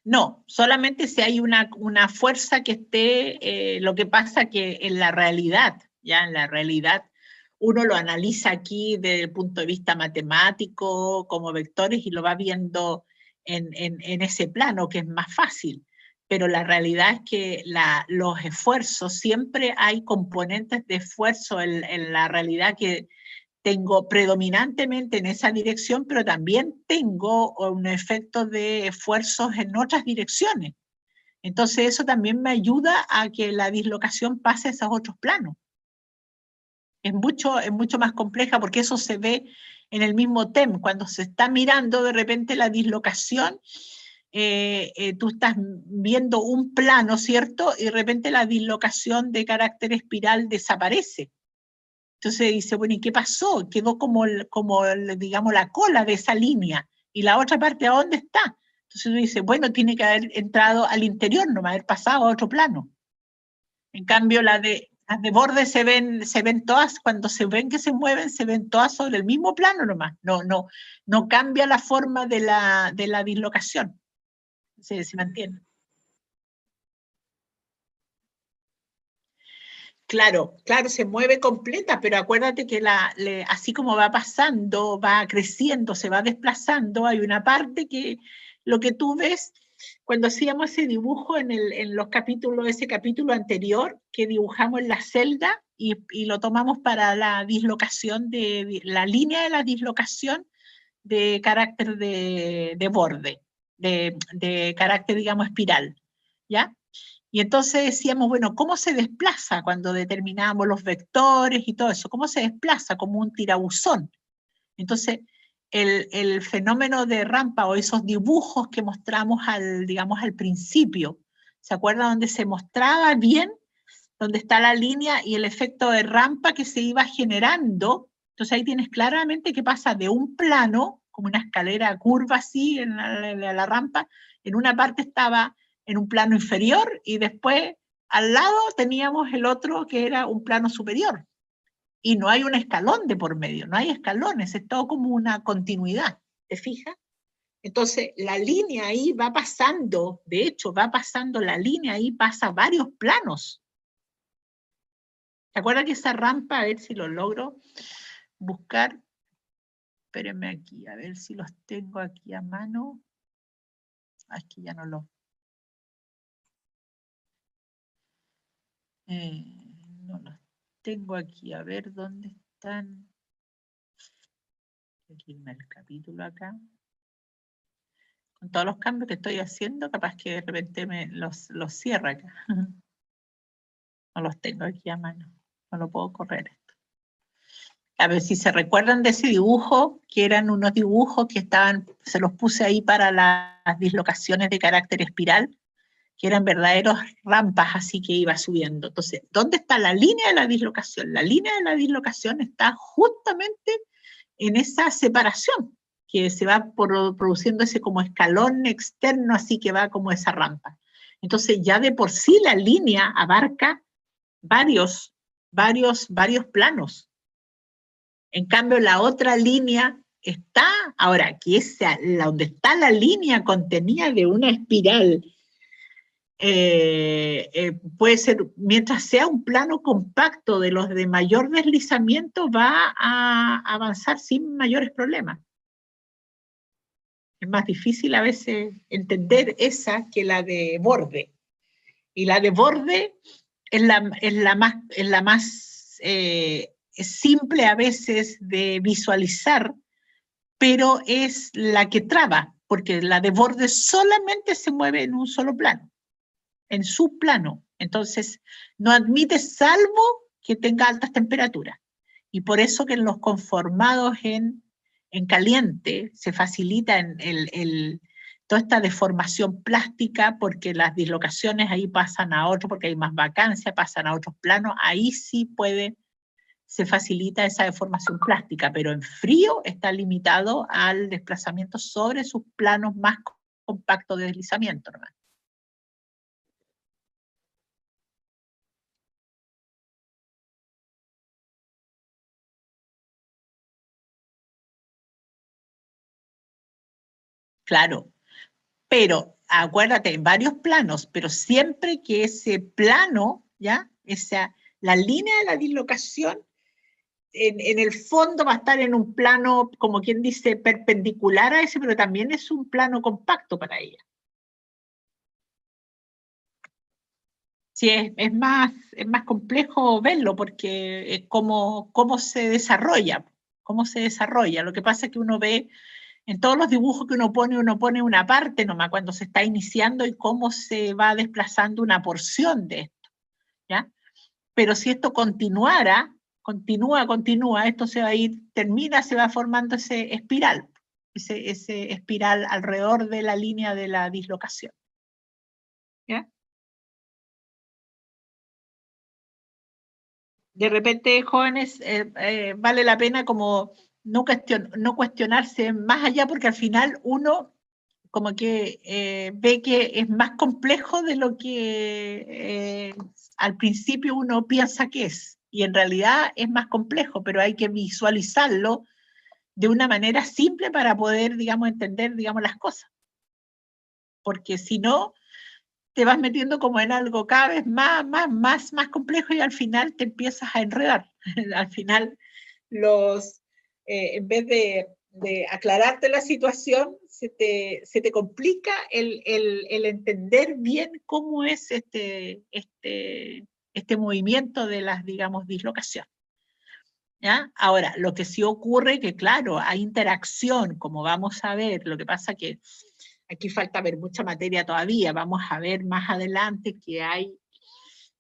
No, solamente si hay una fuerza que esté, lo que pasa que en la realidad, ya en la realidad, uno lo analiza aquí desde el punto de vista matemático, como vectores, y lo va viendo en ese plano, que es más fácil. Pero la realidad es que los esfuerzos, siempre hay componentes de esfuerzo en la realidad que tengo predominantemente en esa dirección, pero también tengo un efecto de esfuerzos en otras direcciones. Entonces eso también me ayuda a que la dislocación pase a esos otros planos. Es mucho más compleja porque eso se ve en el mismo TEM. Cuando se está mirando de repente la dislocación, tú estás viendo un plano, ¿cierto? Y de repente la dislocación de carácter espiral desaparece. Entonces dice, bueno, ¿y qué pasó? Quedó como, digamos, la cola de esa línea. ¿Y la otra parte a dónde está? Entonces uno dice, bueno, tiene que haber entrado al interior, no haber pasado a otro plano. En cambio, las de borde se ven todas, cuando se ven que se mueven, se ven todas sobre el mismo plano nomás. No cambia la forma de la dislocación. ¿Se mantiene? Claro, claro, se mueve completa, pero acuérdate que así como va pasando, va creciendo, se va desplazando, hay una parte que lo que tú ves cuando hacíamos ese dibujo en los capítulos, ese capítulo anterior, que dibujamos en la celda y lo tomamos para la dislocación de la línea de la dislocación de carácter de borde, de carácter, digamos, espiral, ¿ya? Y entonces decíamos, bueno, ¿cómo se desplaza cuando determinamos los vectores y todo eso? ¿Cómo se desplaza? Como un tirabuzón. Entonces, el fenómeno de rampa o esos dibujos que mostramos digamos, al principio, ¿se acuerdan donde se mostraba bien donde está la línea y el efecto de rampa que se iba generando? Entonces ahí tienes claramente que pasa de un plano, como una escalera curva así en la rampa, en una parte estaba en un plano inferior y después al lado teníamos el otro que era un plano superior. Y no hay un escalón de por medio, no hay escalones, es todo como una continuidad, ¿te fijas? Entonces la línea ahí va pasando, de hecho va pasando la línea ahí, pasa varios planos. ¿Te acuerdas que esa rampa, a ver si lo logro buscar? Espérenme aquí, a ver si los tengo aquí a mano. Aquí ya no los... no los tengo aquí, a ver dónde están. Aquí en el capítulo acá. Con todos los cambios que estoy haciendo, capaz que de repente me los cierra acá. No los tengo aquí a mano, no lo puedo correr esto. A ver si se recuerdan de ese dibujo, que eran unos dibujos que estaban, se los puse ahí para las dislocaciones de carácter espiral, que eran verdaderos rampas así que iba subiendo. Entonces, ¿dónde está la línea de la dislocación? La línea de la dislocación está justamente en esa separación, que se va produciendo ese como escalón externo, así que va como esa rampa. Entonces, ya de por sí la línea abarca varios planos. En cambio, la otra línea está, ahora, que es donde está la línea contenida de una espiral, puede ser, mientras sea un plano compacto de los de mayor deslizamiento, va a avanzar sin mayores problemas. Es más difícil a veces entender esa que la de borde. Y la de borde es la más simple a veces de visualizar, pero es la que traba, porque la de borde solamente se mueve en un solo plano, en su plano. Entonces, no admite salvo que tenga altas temperaturas. Y por eso que en los conformados en caliente se facilita toda esta deformación plástica, porque las dislocaciones ahí pasan a otro, porque hay más vacancia, pasan a otros planos, ahí sí se facilita esa deformación plástica, pero en frío está limitado al desplazamiento sobre sus planos más compactos de deslizamiento, ¿no? Claro, pero acuérdate, en varios planos, pero siempre que ese plano, ¿ya? La línea de la dislocación en el fondo va a estar en un plano, como quien dice, perpendicular a ese, pero también es un plano compacto para ella. Sí, es más complejo verlo porque es cómo se desarrolla, Lo que pasa es que uno ve en todos los dibujos que uno pone una parte nomás cuando se está iniciando y cómo se va desplazando una porción de esto, ¿ya? Pero si esto continúa, esto se va a ir, se va formando ese espiral alrededor de la línea de la dislocación, ¿ya? De repente, jóvenes, vale la pena como no cuestionarse más allá, porque al final uno como que ve que es más complejo de lo que al principio uno piensa que es. Y en realidad es más complejo, pero hay que visualizarlo de una manera simple para poder, digamos, entender, digamos, las cosas. Porque si no, te vas metiendo como en algo cada vez más complejo y al final te empiezas a enredar. Al final, en vez de aclararte la situación, se te complica el entender bien cómo es este movimiento de las, digamos, dislocaciones. ¿Ya? Ahora, lo que sí ocurre que, claro, hay interacción, como vamos a ver, lo que pasa que Aquí falta ver mucha materia todavía, vamos a ver más adelante que hay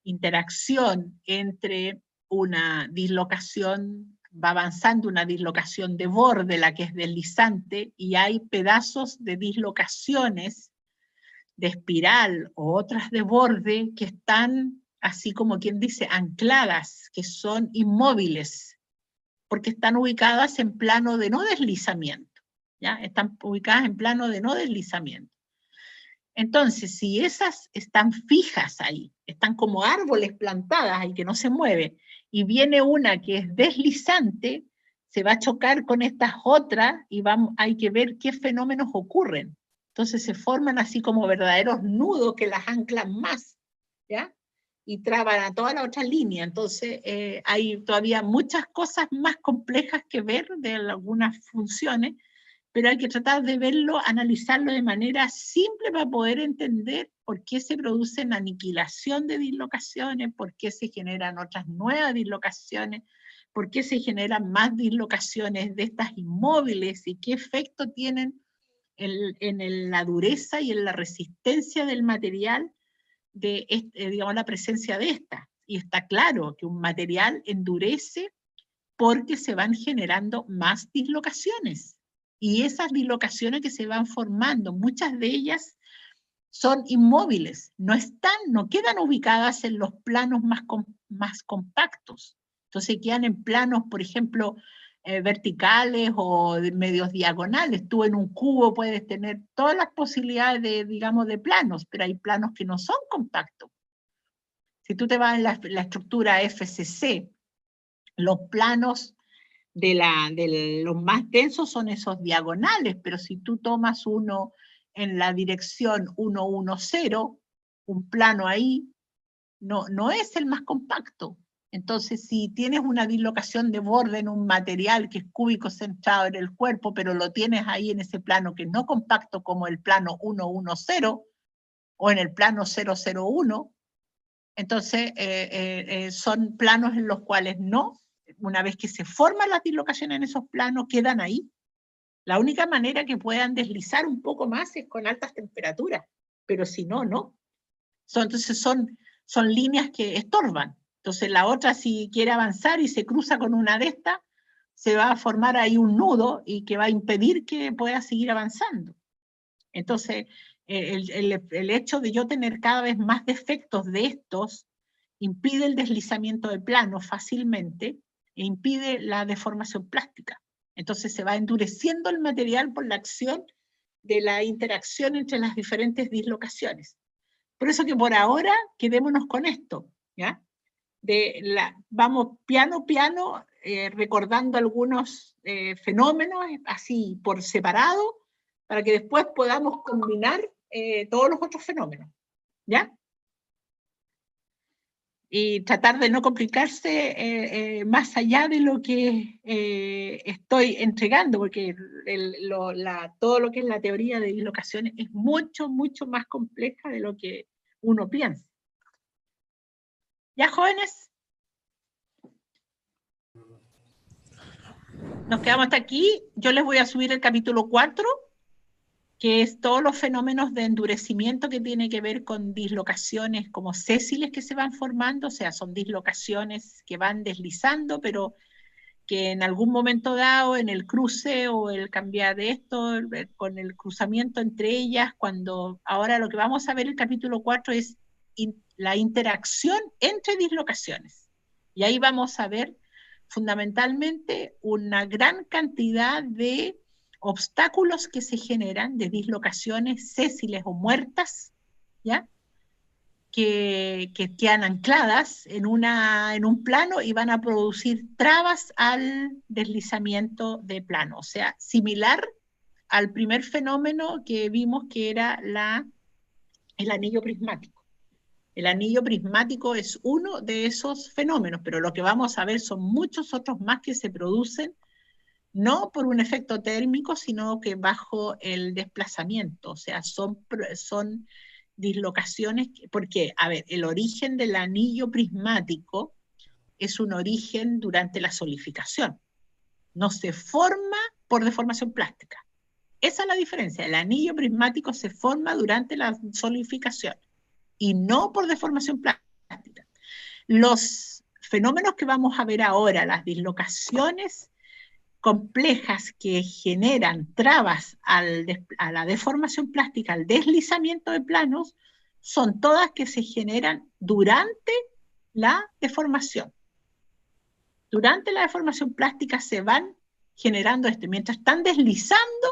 interacción entre una dislocación, va avanzando una dislocación de borde, la que es deslizante, y hay pedazos de dislocaciones de espiral o otras de borde que están, así como quien dice, ancladas, que son inmóviles, porque están ubicadas en plano de no deslizamiento, ¿ya? Están ubicadas en plano de no deslizamiento. Entonces, si esas están fijas ahí, están como árboles plantadas ahí que no se mueven, y viene una que es deslizante, se va a chocar con estas otras y hay que ver qué fenómenos ocurren. Entonces se forman así como verdaderos nudos que las anclan más, ¿ya? Y traban a toda la otra línea. Entonces hay todavía muchas cosas más complejas que ver de algunas funciones, pero hay que tratar de verlo, analizarlo de manera simple para poder entender por qué se producen aniquilación de dislocaciones, por qué se generan otras nuevas dislocaciones, por qué se generan más dislocaciones de estas inmóviles y qué efecto tienen en la dureza y en la resistencia del material de, digamos, la presencia de esta. Y está claro que un material endurece porque se van generando más dislocaciones. Y esas dislocaciones que se van formando, muchas de ellas son inmóviles, no quedan ubicadas en los planos más compactos. Entonces quedan en planos, por ejemplo, verticales o medios diagonales. Tú en un cubo puedes tener todas las posibilidades de, digamos, de planos, pero hay planos que no son compactos. Si tú te vas en la estructura FCC, los planos de los más densos son esos diagonales, pero si tú tomas uno en la dirección 110, un plano ahí, no es el más compacto. Entonces, si tienes una dislocación de borde en un material que es cúbico centrado en el cuerpo, pero lo tienes ahí en ese plano que es no compacto como el plano 110 o en el plano 001, entonces son planos en los cuales no, una vez que se forman las dislocaciones en esos planos, quedan ahí. La única manera que puedan deslizar un poco más es con altas temperaturas, pero si no, no. Entonces son líneas que estorban. Entonces la otra, si quiere avanzar y se cruza con una de estas, se va a formar ahí un nudo y que va a impedir que pueda seguir avanzando. Entonces, el hecho de yo tener cada vez más defectos de estos impide el deslizamiento de plano fácilmente e impide la deformación plástica. Entonces se va endureciendo el material por la acción de la interacción entre las diferentes dislocaciones. Por eso que por ahora quedémonos con esto, ¿ya? Vamos piano, recordando algunos fenómenos así por separado, para que después podamos combinar todos los otros fenómenos, ¿ya? Y tratar de no complicarse más allá de lo que estoy entregando, porque todo lo que es la teoría de dislocaciones es mucho, mucho más compleja de lo que uno piensa. ¿Ya, jóvenes? Nos quedamos hasta aquí. Yo les voy a subir el capítulo 4, que es todos los fenómenos de endurecimiento que tiene que ver con dislocaciones como sésiles que se van formando, o sea, son dislocaciones que van deslizando, pero que en algún momento dado, en el cruce o el cambiar de esto, con el cruzamiento entre ellas, ahora lo que vamos a ver en el capítulo 4 es la interacción entre dislocaciones. Y ahí vamos a ver fundamentalmente una gran cantidad de obstáculos que se generan de dislocaciones sésiles o muertas, ¿ya? Que quedan ancladas en un plano y van a producir trabas al deslizamiento de plano. O sea, similar al primer fenómeno que vimos que era el anillo prismático. El anillo prismático es uno de esos fenómenos, pero lo que vamos a ver son muchos otros más que se producen no por un efecto térmico, sino que bajo el desplazamiento. O sea, son dislocaciones, porque, a ver, el origen del anillo prismático es un origen durante la solidificación. No se forma por deformación plástica. Esa es la diferencia. El anillo prismático se forma durante la solidificación y no por deformación plástica. Los fenómenos que vamos a ver ahora, las dislocaciones complejas que generan trabas a la deformación plástica, al deslizamiento de planos, son todas que se generan durante la deformación. Durante la deformación plástica se van generando esto. Mientras están deslizando,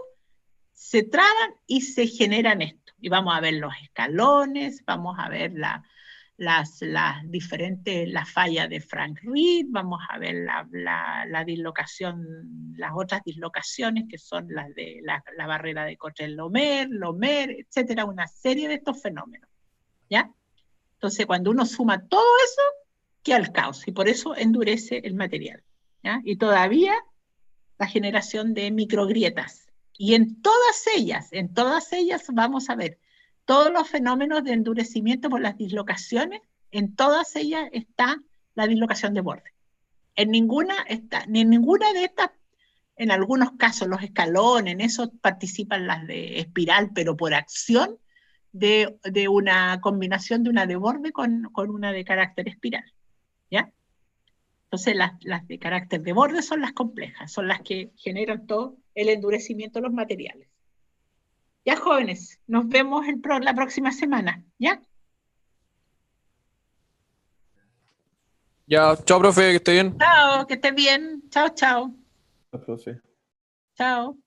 se traban y se generan esto. Y vamos a ver los escalones, vamos a ver las diferentes, la falla de Frank Reed, vamos a ver la dislocación, las otras dislocaciones que son las de la barrera de Cottrell-Lomer, etcétera, una serie de estos fenómenos, ¿ya? Entonces, cuando uno suma todo eso, queda el caos y por eso endurece el material, ¿ya? Y todavía la generación de microgrietas. Y en todas ellas vamos a ver todos los fenómenos de endurecimiento por las dislocaciones, en todas ellas está la dislocación de borde. En ninguna de estas, en algunos casos los escalones, en eso participan las de espiral, pero por acción de una combinación de una de borde con una de carácter espiral, ¿ya? Entonces las de carácter de borde son las complejas, son las que generan todo el endurecimiento de los materiales. Ya, jóvenes, nos vemos la próxima semana, ¿ya? Ya, chao, profe, que esté bien. Chao, que esté bien. Chao, chao. Chao, profe. Chao.